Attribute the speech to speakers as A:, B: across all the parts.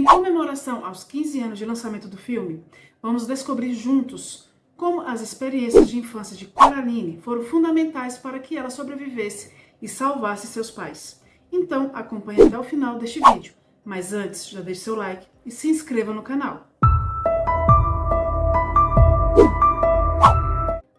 A: comemoração aos 15 anos de lançamento do filme, vamos descobrir juntos como as experiências de infância de Coraline foram fundamentais para que ela sobrevivesse e salvasse seus pais. Então acompanhe até o final deste vídeo, mas antes já deixe seu like e se inscreva no canal.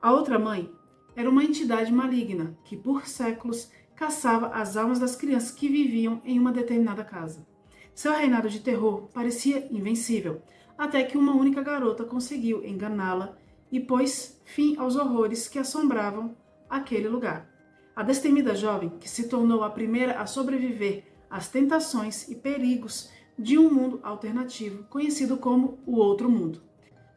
A: A outra mãe era uma entidade maligna que por séculos caçava as almas das crianças que viviam em uma determinada casa. Seu reinado de terror parecia invencível, até que uma única garota conseguiu enganá-la e pôs fim aos horrores que assombravam aquele lugar. A destemida jovem, que se tornou a primeira a sobreviver às tentações e perigos de um mundo alternativo, conhecido como o Outro Mundo.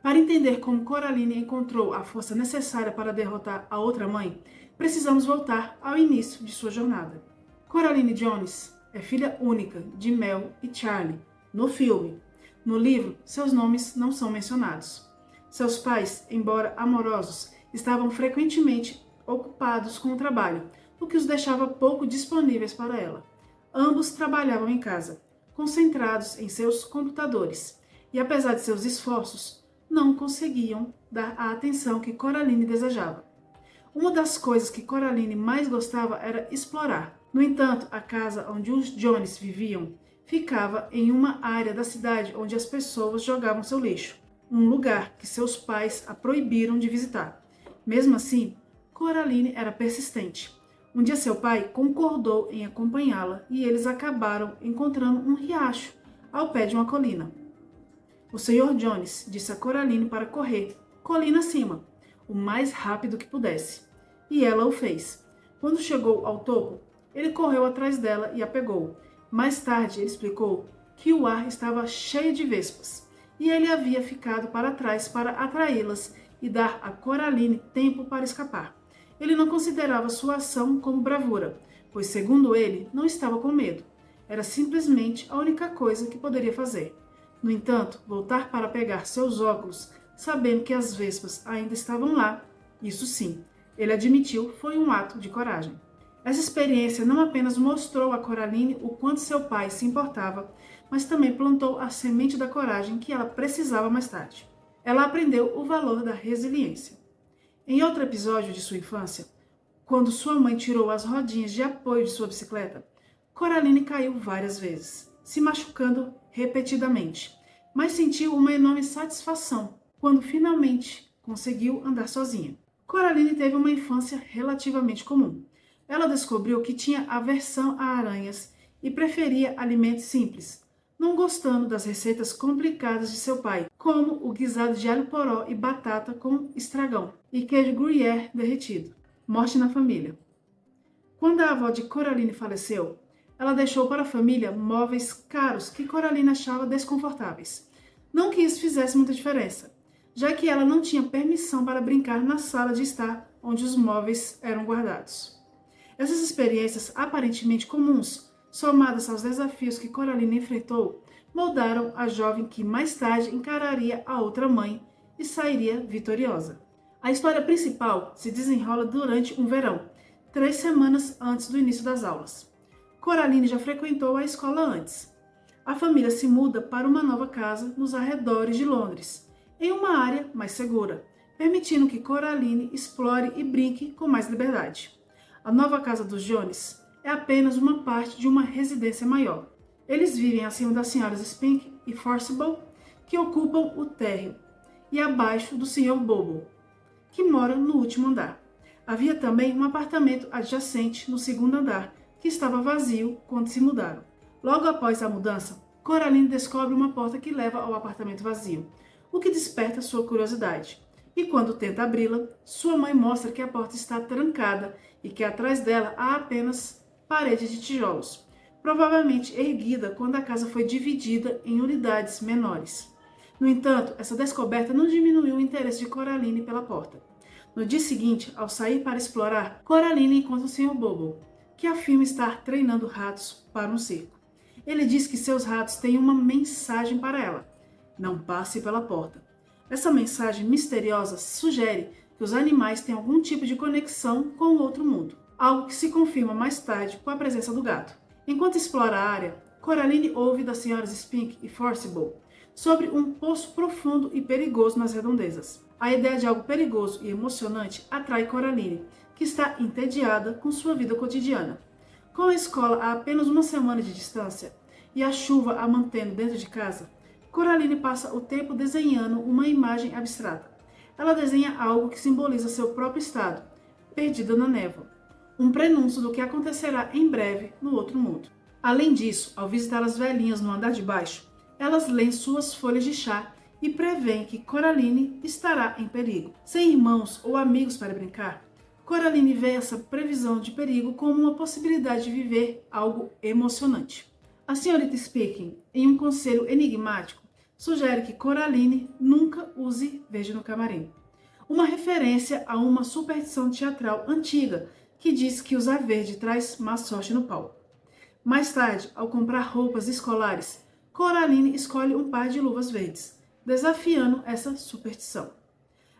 A: Para entender como Coraline encontrou a força necessária para derrotar a outra mãe, precisamos voltar ao início de sua jornada. Coraline Jones é filha única de Mel e Charlie, no filme. No livro, seus nomes não são mencionados. Seus pais, embora amorosos, estavam frequentemente ocupados com o trabalho, o que os deixava pouco disponíveis para ela. Ambos trabalhavam em casa, concentrados em seus computadores, e apesar de seus esforços, não conseguiam dar a atenção que Coraline desejava. Uma das coisas que Coraline mais gostava era explorar. No entanto, a casa onde os Jones viviam ficava em uma área da cidade onde as pessoas jogavam seu lixo, um lugar que seus pais a proibiram de visitar. Mesmo assim, Coraline era persistente. Um dia seu pai concordou em acompanhá-la e eles acabaram encontrando um riacho ao pé de uma colina. O Sr. Jones disse a Coraline para correr colina acima, o mais rápido que pudesse, e ela o fez. Quando chegou ao topo, ele correu atrás dela e a pegou. Mais tarde, ele explicou que o ar estava cheio de vespas, e ele havia ficado para trás para atraí-las e dar a Coraline tempo para escapar. Ele não considerava sua ação como bravura, pois, segundo ele, não estava com medo. Era simplesmente a única coisa que poderia fazer. No entanto, voltar para pegar seus óculos, sabendo que as vespas ainda estavam lá, isso sim, ele admitiu, foi um ato de coragem. Essa experiência não apenas mostrou a Coraline o quanto seu pai se importava, mas também plantou a semente da coragem que ela precisava mais tarde. Ela aprendeu o valor da resiliência. Em outro episódio de sua infância, quando sua mãe tirou as rodinhas de apoio de sua bicicleta, Coraline caiu várias vezes, se machucando repetidamente, mas sentiu uma enorme satisfação quando finalmente conseguiu andar sozinha. Coraline teve uma infância relativamente comum. Ela descobriu que tinha aversão a aranhas e preferia alimentos simples, não gostando das receitas complicadas de seu pai, como o guisado de alho poró e batata com estragão e queijo gruyère derretido. Morte na família. Quando a avó de Coraline faleceu, ela deixou para a família móveis caros que Coraline achava desconfortáveis. Não que isso fizesse muita diferença, já que ela não tinha permissão para brincar na sala de estar onde os móveis eram guardados. Essas experiências aparentemente comuns, somadas aos desafios que Coraline enfrentou, moldaram a jovem que mais tarde encararia a outra mãe e sairia vitoriosa. A história principal se desenrola durante um verão, 3 semanas antes do início das aulas. Coraline já frequentou a escola antes. A família se muda para uma nova casa nos arredores de Londres, em uma área mais segura, permitindo que Coraline explore e brinque com mais liberdade. A nova casa dos Jones é apenas uma parte de uma residência maior. Eles vivem acima das senhoras Spink e Forcible, que ocupam o térreo, e abaixo do Sr. Bobo, que mora no último andar. Havia também um apartamento adjacente no segundo andar, que estava vazio quando se mudaram. Logo após a mudança, Coraline descobre uma porta que leva ao apartamento vazio, o que desperta sua curiosidade. E quando tenta abri-la, sua mãe mostra que a porta está trancada e que atrás dela há apenas parede de tijolos, provavelmente erguida quando a casa foi dividida em unidades menores. No entanto, essa descoberta não diminuiu o interesse de Coraline pela porta. No dia seguinte, ao sair para explorar, Coraline encontra o Sr. Bobo, que afirma estar treinando ratos para um circo. Ele diz que seus ratos têm uma mensagem para ela: não passe pela porta. Essa mensagem misteriosa sugere que os animais têm algum tipo de conexão com o outro mundo, algo que se confirma mais tarde com a presença do gato. Enquanto explora a área, Coraline ouve das senhoras Spink e Forcible sobre um poço profundo e perigoso nas redondezas. A ideia de algo perigoso e emocionante atrai Coraline, que está entediada com sua vida cotidiana. Com a escola a apenas uma semana de distância e a chuva a mantendo dentro de casa, Coraline passa o tempo desenhando uma imagem abstrata. Ela desenha algo que simboliza seu próprio estado, perdida na névoa, um prenúncio do que acontecerá em breve no outro mundo. Além disso, ao visitar as velhinhas no andar de baixo, elas leem suas folhas de chá e preveem que Coraline estará em perigo. Sem irmãos ou amigos para brincar, Coraline vê essa previsão de perigo como uma possibilidade de viver algo emocionante. A senhorita Speaking, em um conselho enigmático, sugere que Coraline nunca use verde no camarim. Uma referência a uma superstição teatral antiga que diz que usar verde traz má sorte no palco. Mais tarde, ao comprar roupas escolares, Coraline escolhe um par de luvas verdes, desafiando essa superstição.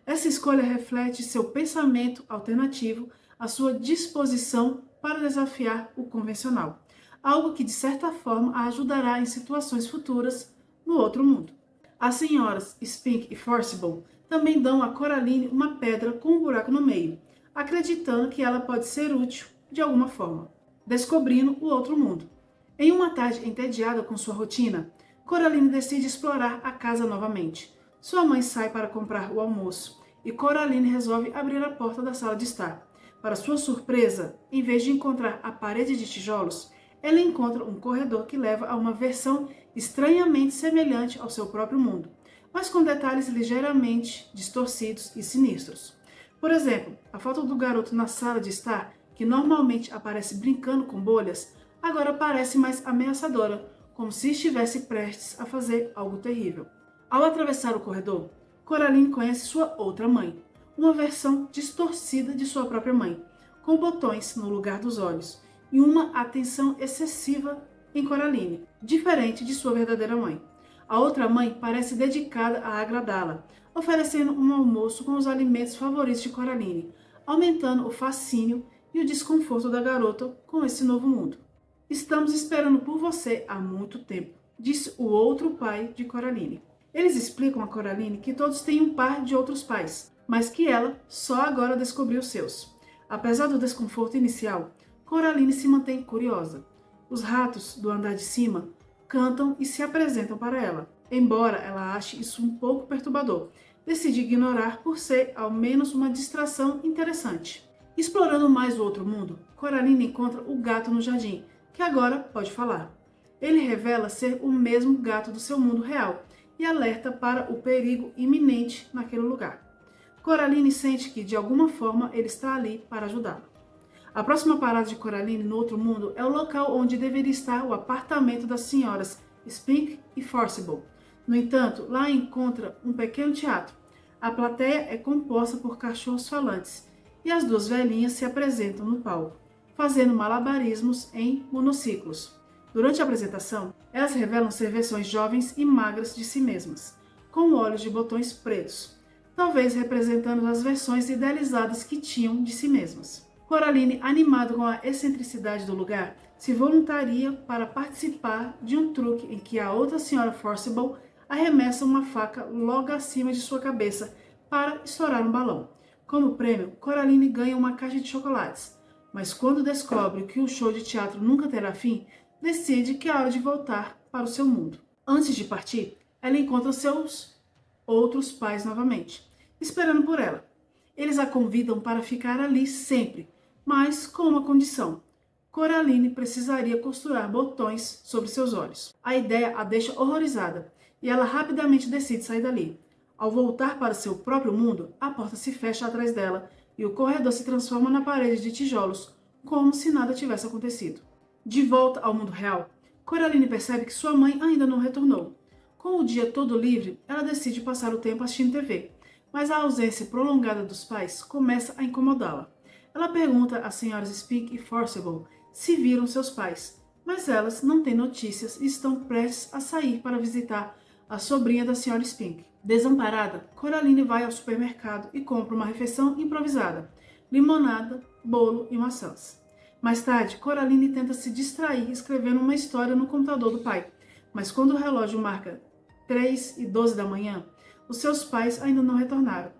A: Essa escolha reflete seu pensamento alternativo, a sua disposição para desafiar o convencional, algo que de certa forma a ajudará em situações futuras no outro mundo. As senhoras Spink e Forcible também dão a Coraline uma pedra com um buraco no meio, acreditando que ela pode ser útil de alguma forma, descobrindo o outro mundo. Em uma tarde entediada com sua rotina, Coraline decide explorar a casa novamente. Sua mãe sai para comprar o almoço e Coraline resolve abrir a porta da sala de estar. Para sua surpresa, em vez de encontrar a parede de tijolos, ela encontra um corredor que leva a uma versão estranhamente semelhante ao seu próprio mundo, mas com detalhes ligeiramente distorcidos e sinistros. Por exemplo, a foto do garoto na sala de estar, que normalmente aparece brincando com bolhas, agora parece mais ameaçadora, como se estivesse prestes a fazer algo terrível. Ao atravessar o corredor, Coraline conhece sua outra mãe, uma versão distorcida de sua própria mãe, com botões no lugar dos olhos e uma atenção excessiva em Coraline, diferente de sua verdadeira mãe. A outra mãe parece dedicada a agradá-la, oferecendo um almoço com os alimentos favoritos de Coraline, aumentando o fascínio e o desconforto da garota com esse novo mundo. Estamos esperando por você há muito tempo, disse o outro pai de Coraline. Eles explicam a Coraline que todos têm um par de outros pais, mas que ela só agora descobriu os seus. Apesar do desconforto inicial, Coraline se mantém curiosa. Os ratos do andar de cima cantam e se apresentam para ela. Embora ela ache isso um pouco perturbador, decide ignorar por ser ao menos uma distração interessante. Explorando mais o outro mundo, Coraline encontra o gato no jardim, que agora pode falar. Ele revela ser o mesmo gato do seu mundo real e alerta para o perigo iminente naquele lugar. Coraline sente que, de alguma forma, ele está ali para ajudá-la. A próxima parada de Coraline no outro mundo é o local onde deveria estar o apartamento das senhoras Spink e Forcible. No entanto, lá encontra um pequeno teatro. A plateia é composta por cachorros falantes e as duas velhinhas se apresentam no palco, fazendo malabarismos em monociclos. Durante a apresentação, elas revelam ser versões jovens e magras de si mesmas, com olhos de botões pretos, talvez representando as versões idealizadas que tinham de si mesmas. Coraline, animada com a excentricidade do lugar, se voluntaria para participar de um truque em que a outra senhora Forcible arremessa uma faca logo acima de sua cabeça para estourar um balão. Como prêmio, Coraline ganha uma caixa de chocolates, mas quando descobre que o show de teatro nunca terá fim, decide que é hora de voltar para o seu mundo. Antes de partir, ela encontra seus outros pais novamente, esperando por ela. Eles a convidam para ficar ali sempre, mas com uma condição. Coraline precisaria costurar botões sobre seus olhos. A ideia a deixa horrorizada e ela rapidamente decide sair dali. Ao voltar para seu próprio mundo, a porta se fecha atrás dela e o corredor se transforma na parede de tijolos, como se nada tivesse acontecido. De volta ao mundo real, Coraline percebe que sua mãe ainda não retornou. Com o dia todo livre, ela decide passar o tempo assistindo TV, mas a ausência prolongada dos pais começa a incomodá-la. Ela pergunta às senhoras Spink e Forcible se viram seus pais, mas elas não têm notícias e estão prestes a sair para visitar a sobrinha da senhora Spink. Desamparada, Coraline vai ao supermercado e compra uma refeição improvisada, limonada, bolo e maçãs. Mais tarde, Coraline tenta se distrair escrevendo uma história no computador do pai, mas quando o relógio marca 3h12 da manhã, os seus pais ainda não retornaram.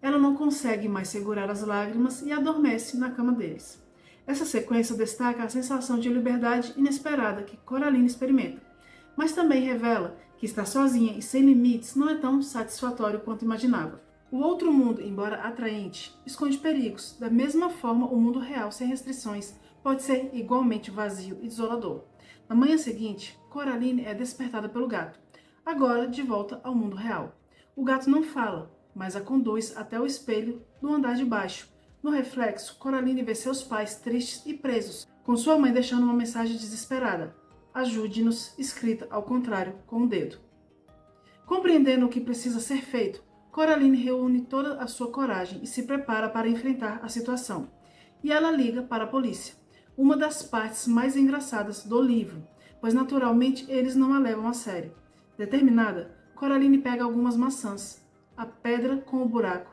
A: Ela não consegue mais segurar as lágrimas e adormece na cama deles. Essa sequência destaca a sensação de liberdade inesperada que Coraline experimenta, mas também revela que estar sozinha e sem limites não é tão satisfatório quanto imaginava. O outro mundo, embora atraente, esconde perigos. Da mesma forma, o mundo real sem restrições pode ser igualmente vazio e desolador. Na manhã seguinte, Coraline é despertada pelo gato, agora de volta ao mundo real. O gato não fala, mas a conduz até o espelho no andar de baixo. No reflexo, Coraline vê seus pais tristes e presos, com sua mãe deixando uma mensagem desesperada: ajude-nos, escrita ao contrário, com o dedo. Compreendendo o que precisa ser feito, Coraline reúne toda a sua coragem e se prepara para enfrentar a situação. E ela liga para a polícia, uma das partes mais engraçadas do livro, pois naturalmente eles não a levam a sério. Determinada, Coraline pega algumas maçãs, a pedra com o buraco,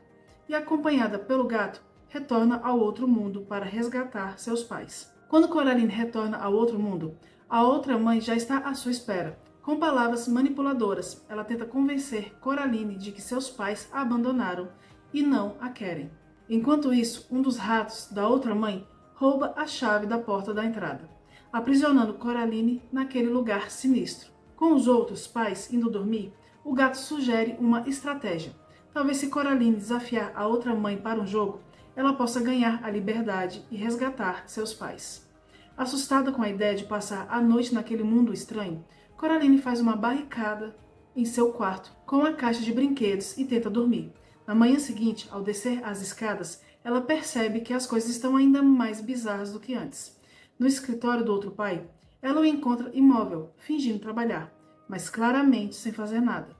A: e acompanhada pelo gato, retorna ao outro mundo para resgatar seus pais. Quando Coraline retorna ao outro mundo, a outra mãe já está à sua espera. Com palavras manipuladoras, ela tenta convencer Coraline de que seus pais a abandonaram e não a querem. Enquanto isso, um dos ratos da outra mãe rouba a chave da porta da entrada, aprisionando Coraline naquele lugar sinistro. Com os outros pais indo dormir, o gato sugere uma estratégia. Talvez se Coraline desafiar a outra mãe para um jogo, ela possa ganhar a liberdade e resgatar seus pais. Assustada com a ideia de passar a noite naquele mundo estranho, Coraline faz uma barricada em seu quarto com a caixa de brinquedos e tenta dormir. Na manhã seguinte, ao descer as escadas, ela percebe que as coisas estão ainda mais bizarras do que antes. No escritório do outro pai, ela o encontra imóvel, fingindo trabalhar, mas claramente sem fazer nada.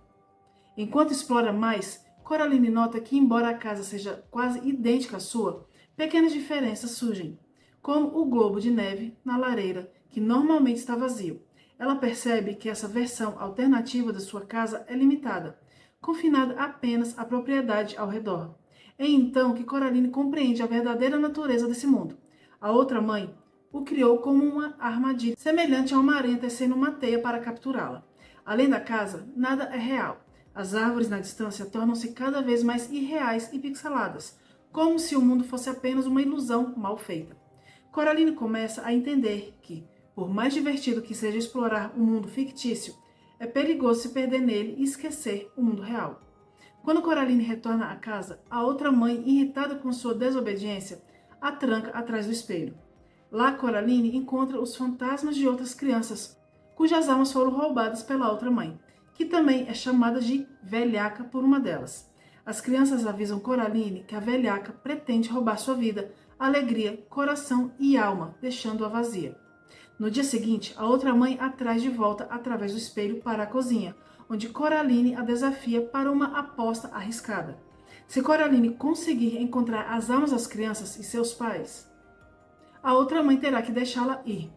A: Enquanto explora mais, Coraline nota que, embora a casa seja quase idêntica à sua, pequenas diferenças surgem, como o globo de neve na lareira, que normalmente está vazio. Ela percebe que essa versão alternativa da sua casa é limitada, confinada apenas à propriedade ao redor. É então que Coraline compreende a verdadeira natureza desse mundo. A outra mãe o criou como uma armadilha, semelhante a uma aranha tecendo uma teia para capturá-la. Além da casa, nada é real. As árvores na distância tornam-se cada vez mais irreais e pixeladas, como se o mundo fosse apenas uma ilusão mal feita. Coraline começa a entender que, por mais divertido que seja explorar um mundo fictício, é perigoso se perder nele e esquecer o mundo real. Quando Coraline retorna à casa, a outra mãe, irritada com sua desobediência, a tranca atrás do espelho. Lá, Coraline encontra os fantasmas de outras crianças, cujas almas foram roubadas pela outra mãe, que também é chamada de velhaca por uma delas. As crianças avisam Coraline que a velhaca pretende roubar sua vida, alegria, coração e alma, deixando-a vazia. No dia seguinte, a outra mãe a traz de volta através do espelho para a cozinha, onde Coraline a desafia para uma aposta arriscada. Se Coraline conseguir encontrar as almas das crianças e seus pais, a outra mãe terá que deixá-la ir.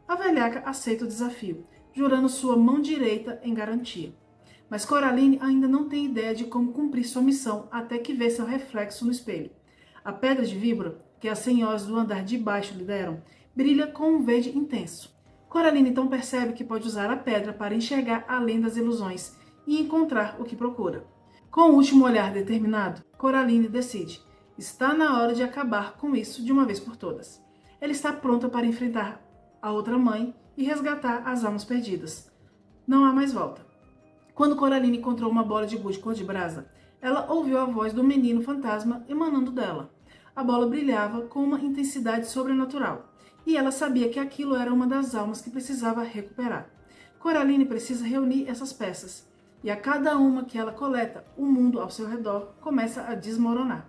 A: A velhaca aceita o desafio, jurando sua mão direita em garantia. Mas Coraline ainda não tem ideia de como cumprir sua missão até que vê seu reflexo no espelho. A pedra de víbora, que as senhoras do andar de baixo lhe deram, brilha com um verde intenso. Coraline então percebe que pode usar a pedra para enxergar além das ilusões e encontrar o que procura. Com o último olhar determinado, Coraline decide: está na hora de acabar com isso de uma vez por todas. Ela está pronta para enfrentar a outra mãe e resgatar as almas perdidas. Não há mais volta. Quando Coraline encontrou uma bola de gude cor de brasa, ela ouviu a voz do menino fantasma emanando dela. A bola brilhava com uma intensidade sobrenatural, e ela sabia que aquilo era uma das almas que precisava recuperar. Coraline precisa reunir essas peças, e a cada uma que ela coleta, o mundo ao seu redor começa a desmoronar.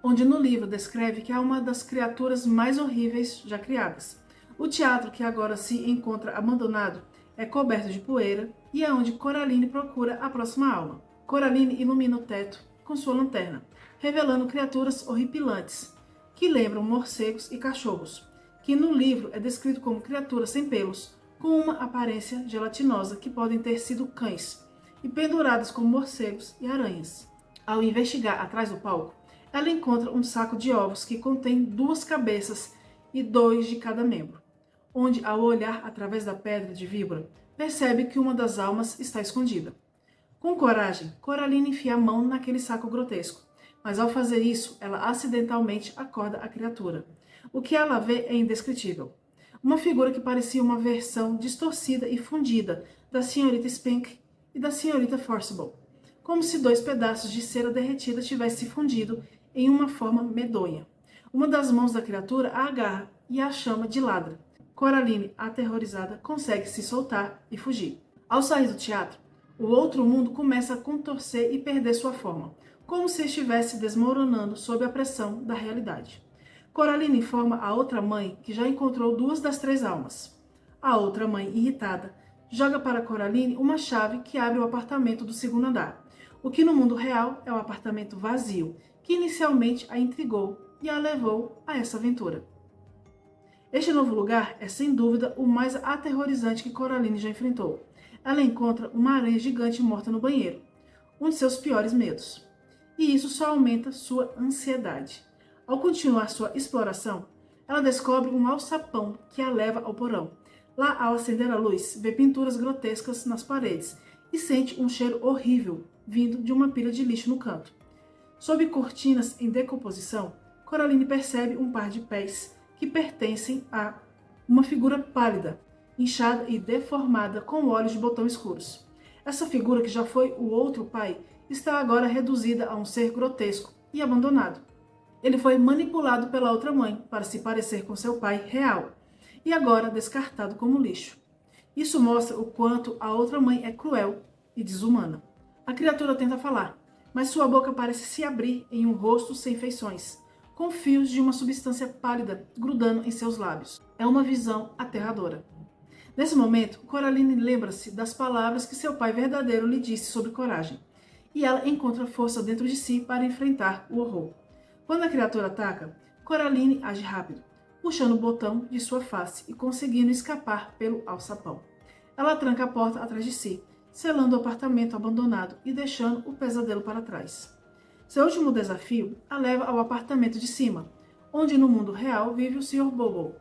A: Onde no livro descreve que é uma das criaturas mais horríveis já criadas. O teatro, que agora se encontra abandonado, é coberto de poeira e é onde Coraline procura a próxima alma. Coraline ilumina o teto com sua lanterna, revelando criaturas horripilantes, que lembram morcegos e cachorros, que no livro é descrito como criaturas sem pelos, com uma aparência gelatinosa que podem ter sido cães, e penduradas como morcegos e aranhas. Ao investigar atrás do palco, ela encontra um saco de ovos que contém 2 cabeças e 2 de cada membro, onde, ao olhar através da pedra de víbora, percebe que uma das almas está escondida. Com coragem, Coraline enfia a mão naquele saco grotesco, mas ao fazer isso, ela acidentalmente acorda a criatura. O que ela vê é indescritível. Uma figura que parecia uma versão distorcida e fundida da Senhorita Spink e da Senhorita Forcible, como se 2 pedaços de cera derretida tivessem se fundido em uma forma medonha. Uma das mãos da criatura a agarra e a chama de ladra. Coraline, aterrorizada, consegue se soltar e fugir. Ao sair do teatro, o outro mundo começa a contorcer e perder sua forma, como se estivesse desmoronando sob a pressão da realidade. Coraline informa a outra mãe que já encontrou 2 das 3 almas. A outra mãe, irritada, joga para Coraline uma chave que abre o apartamento do 2º andar, o que no mundo real é o apartamento vazio, que inicialmente a intrigou e a levou a essa aventura. Este novo lugar é, sem dúvida, o mais aterrorizante que Coraline já enfrentou. Ela encontra uma aranha gigante morta no banheiro, um de seus piores medos. E isso só aumenta sua ansiedade. Ao continuar sua exploração, ela descobre um alçapão que a leva ao porão. Lá, ao acender a luz, vê pinturas grotescas nas paredes e sente um cheiro horrível vindo de uma pilha de lixo no canto. Sob cortinas em decomposição, Coraline percebe um par de pés que pertencem a uma figura pálida, inchada e deformada com olhos de botão escuros. Essa figura, que já foi o outro pai, está agora reduzida a um ser grotesco e abandonado. Ele foi manipulado pela outra mãe para se parecer com seu pai real e agora descartado como lixo. Isso mostra o quanto a outra mãe é cruel e desumana. A criatura tenta falar, mas sua boca parece se abrir em um rosto sem feições, com fios de uma substância pálida grudando em seus lábios. É uma visão aterradora. Nesse momento, Coraline lembra-se das palavras que seu pai verdadeiro lhe disse sobre coragem, e ela encontra força dentro de si para enfrentar o horror. Quando a criatura ataca, Coraline age rápido, puxando o botão de sua face e conseguindo escapar pelo alçapão. Ela tranca a porta atrás de si, selando o apartamento abandonado e deixando o pesadelo para trás. Seu último desafio a leva ao apartamento de cima, onde no mundo real vive o Sr. Bobo.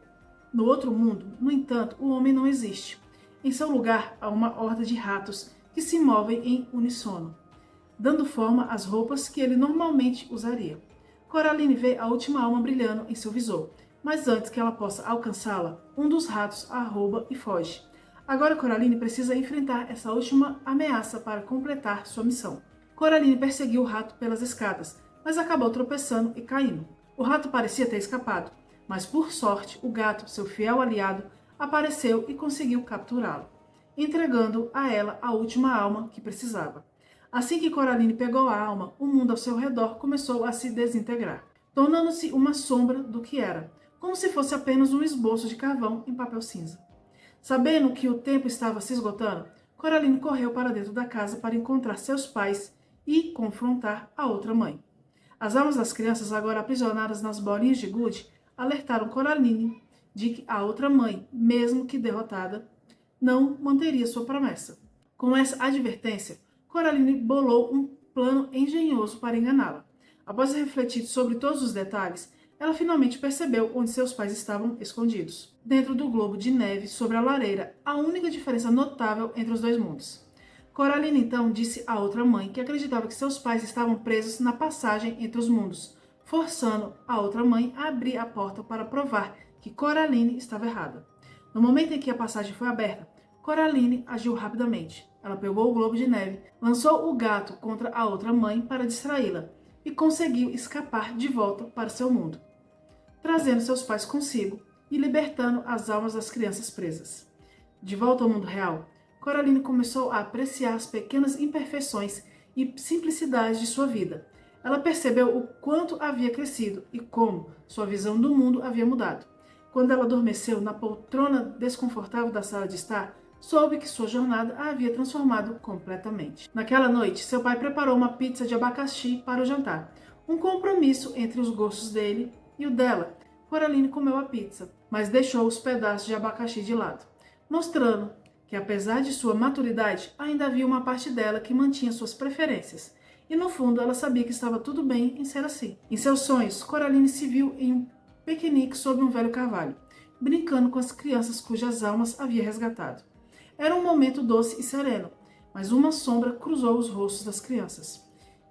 A: No outro mundo, no entanto, o homem não existe. Em seu lugar, há uma horda de ratos que se movem em uníssono, dando forma às roupas que ele normalmente usaria. Coraline vê a última alma brilhando em seu visor, mas antes que ela possa alcançá-la, um dos ratos a rouba e foge. Agora Coraline precisa enfrentar essa última ameaça para completar sua missão. Coraline perseguiu o rato pelas escadas, mas acabou tropeçando e caindo. O rato parecia ter escapado, mas por sorte o gato, seu fiel aliado, apareceu e conseguiu capturá-lo, entregando a ela a última alma que precisava. Assim que Coraline pegou a alma, o mundo ao seu redor começou a se desintegrar, tornando-se uma sombra do que era, como se fosse apenas um esboço de carvão em papel cinza. Sabendo que o tempo estava se esgotando, Coraline correu para dentro da casa para encontrar seus pais e confrontar a outra mãe. As almas das crianças, agora aprisionadas nas bolinhas de gude, alertaram Coraline de que a outra mãe, mesmo que derrotada, não manteria sua promessa. Com essa advertência, Coraline bolou um plano engenhoso para enganá-la. Após refletir sobre todos os detalhes, ela finalmente percebeu onde seus pais estavam escondidos. Dentro do globo de neve sobre a lareira, a única diferença notável entre os 2 mundos. Coraline então disse à outra mãe que acreditava que seus pais estavam presos na passagem entre os mundos, forçando a outra mãe a abrir a porta para provar que Coraline estava errada. No momento em que a passagem foi aberta, Coraline agiu rapidamente. Ela pegou o globo de neve, lançou o gato contra a outra mãe para distraí-la e conseguiu escapar de volta para seu mundo, trazendo seus pais consigo e libertando as almas das crianças presas. De volta ao mundo real, Coraline começou a apreciar as pequenas imperfeições e simplicidades de sua vida. Ela percebeu o quanto havia crescido e como sua visão do mundo havia mudado. Quando ela adormeceu na poltrona desconfortável da sala de estar, soube que sua jornada a havia transformado completamente. Naquela noite, seu pai preparou uma pizza de abacaxi para o jantar, um compromisso entre os gostos dele e o dela. Coraline comeu a pizza, mas deixou os pedaços de abacaxi de lado, mostrando que, apesar de sua maturidade, ainda havia uma parte dela que mantinha suas preferências. E no fundo, ela sabia que estava tudo bem em ser assim. Em seus sonhos, Coraline se viu em um piquenique sob um velho carvalho, brincando com as crianças cujas almas havia resgatado. Era um momento doce e sereno, mas uma sombra cruzou os rostos das crianças,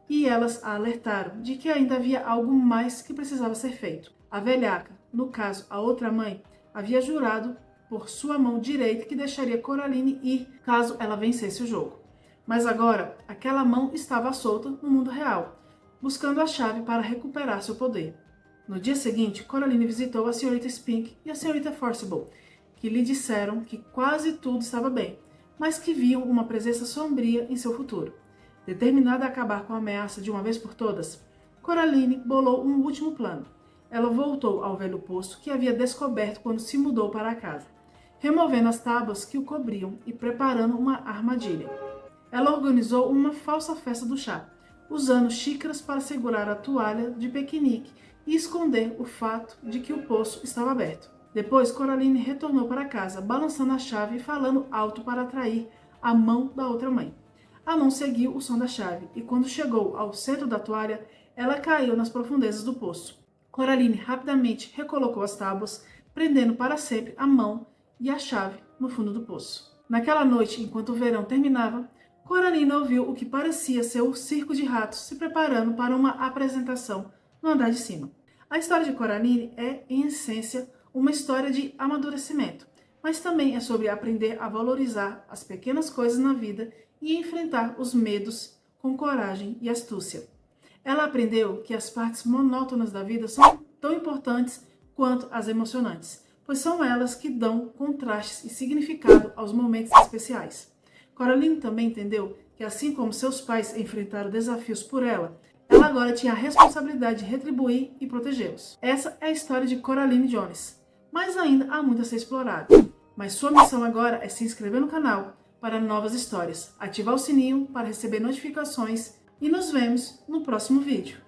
A: e elas a alertaram de que ainda havia algo mais que precisava ser feito. A velhaca, no caso a outra mãe, havia jurado por sua mão direita que deixaria Coraline ir caso ela vencesse o jogo. Mas agora, aquela mão estava solta no mundo real, buscando a chave para recuperar seu poder. No dia seguinte, Coraline visitou a senhorita Spink e a senhorita Forcible, que lhe disseram que quase tudo estava bem, mas que viam uma presença sombria em seu futuro. Determinada a acabar com a ameaça de uma vez por todas, Coraline bolou um último plano. Ela voltou ao velho poço que havia descoberto quando se mudou para a casa, removendo as tábuas que o cobriam e preparando uma armadilha. Ela organizou uma falsa festa do chá, usando xícaras para segurar a toalha de piquenique e esconder o fato de que o poço estava aberto. Depois, Coraline retornou para casa, balançando a chave e falando alto para atrair a mão da outra mãe. A mão seguiu o som da chave e, quando chegou ao centro da toalha, ela caiu nas profundezas do poço. Coraline rapidamente recolocou as tábuas, prendendo para sempre a mão e a chave no fundo do poço. Naquela noite, enquanto o verão terminava, Coraline ouviu o que parecia ser o circo de ratos se preparando para uma apresentação no andar de cima. A história de Coraline é, em essência, uma história de amadurecimento, mas também é sobre aprender a valorizar as pequenas coisas na vida e enfrentar os medos com coragem e astúcia. Ela aprendeu que as partes monótonas da vida são tão importantes quanto as emocionantes, pois são elas que dão contrastes e significado aos momentos especiais. Coraline também entendeu que, assim como seus pais enfrentaram desafios por ela agora tinha a responsabilidade de retribuir e protegê-los. Essa é a história de Coraline Jones, mas ainda há muito a ser explorado. Mas sua missão agora é se inscrever no canal para novas histórias, ativar o sininho para receber notificações e nos vemos no próximo vídeo.